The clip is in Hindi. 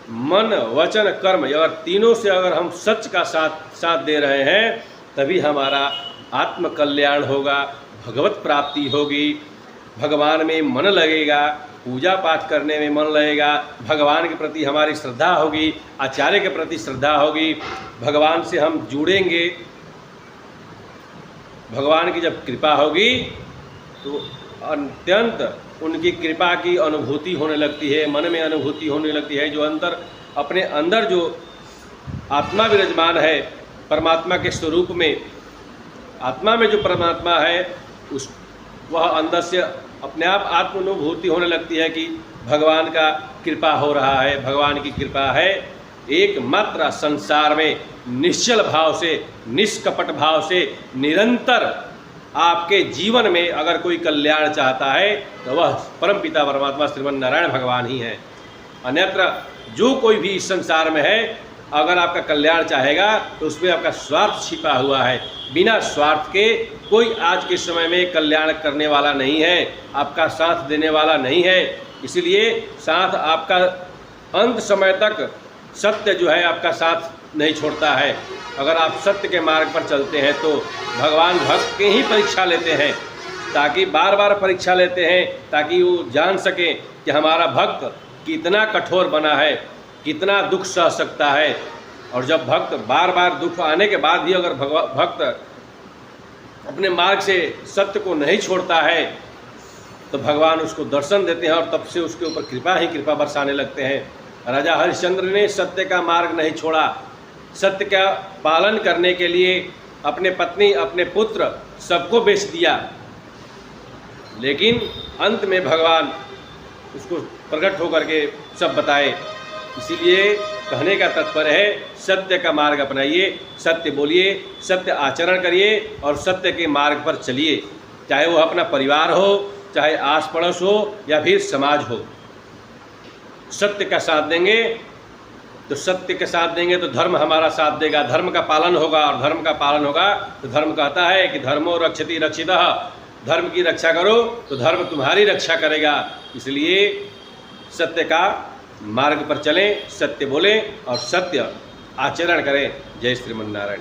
मन, वचन, कर्म, अगर तीनों से अगर हम सच का साथ दे रहे हैं, तभी हमारा आत्म कल्याण होगा, भगवत प्राप्ति होगी, भगवान में मन लगेगा, पूजा पाठ करने में मन लगेगा, भगवान के प्रति हमारी श्रद्धा होगी, आचार्य के प्रति श्रद्धा होगी, भगवान से हम जुड़ेंगे। भगवान की जब कृपा होगी तो अत्यंत उनकी कृपा की अनुभूति होने लगती है, मन में अनुभूति होने लगती है। जो अंतर अपने अंदर जो आत्मा विराजमान है परमात्मा के स्वरूप में, आत्मा में जो परमात्मा है उस वह अंदर से अपने आप आत्मानुभूति होने लगती है कि भगवान का कृपा हो रहा है, भगवान की कृपा है। एकमात्र संसार में निश्चल भाव से, निष्कपट भाव से निरंतर आपके जीवन में अगर कोई कल्याण चाहता है तो वह परमपिता परमात्मा श्रीमन नारायण भगवान ही हैं। अन्यत्र जो कोई भी इस संसार में है, अगर आपका कल्याण चाहेगा तो उसमें आपका स्वार्थ छिपा हुआ है। बिना स्वार्थ के कोई आज के समय में कल्याण करने वाला नहीं है, आपका साथ देने वाला नहीं है। इसलिए साथ आपका अंत समय तक सत्य जो है आपका साथ नहीं छोड़ता है। अगर आप सत्य के मार्ग पर चलते हैं तो भगवान भक्त की ही परीक्षा लेते हैं, ताकि बार बार परीक्षा लेते हैं ताकि वो जान सकें कि हमारा भक्त कितना कठोर बना है, कितना दुख सह सकता है। और जब भक्त बार बार दुख आने के बाद भी अगर भक्त अपने मार्ग से सत्य को नहीं छोड़ता है तो भगवान उसको दर्शन देते हैं और तब से उसके ऊपर कृपा ही कृपा बरसाने लगते हैं। राजा हरिश्चंद्र ने सत्य का मार्ग नहीं छोड़ा, सत्य का पालन करने के लिए अपने पत्नी, अपने पुत्र सबको बेच दिया, लेकिन अंत में भगवान उसको प्रकट होकर के सब बताए। इसीलिए कहने का तात्पर्य है सत्य का मार्ग अपनाइए, सत्य बोलिए, सत्य आचरण करिए और सत्य के मार्ग पर चलिए। चाहे वो अपना परिवार हो, चाहे आस पड़ोस हो या फिर समाज हो। सत्य का साथ देंगे तो सत्य के साथ देंगे तो धर्म हमारा साथ देगा, धर्म का पालन होगा। और धर्म का पालन होगा तो धर्म कहता है कि धर्मो रक्षति रक्षितः, धर्म की रक्षा करो तो धर्म तुम्हारी रक्षा करेगा। इसलिए सत्य का मार्ग पर चलें, सत्य बोलें और सत्य आचरण करें। जय श्रीमन नारायण।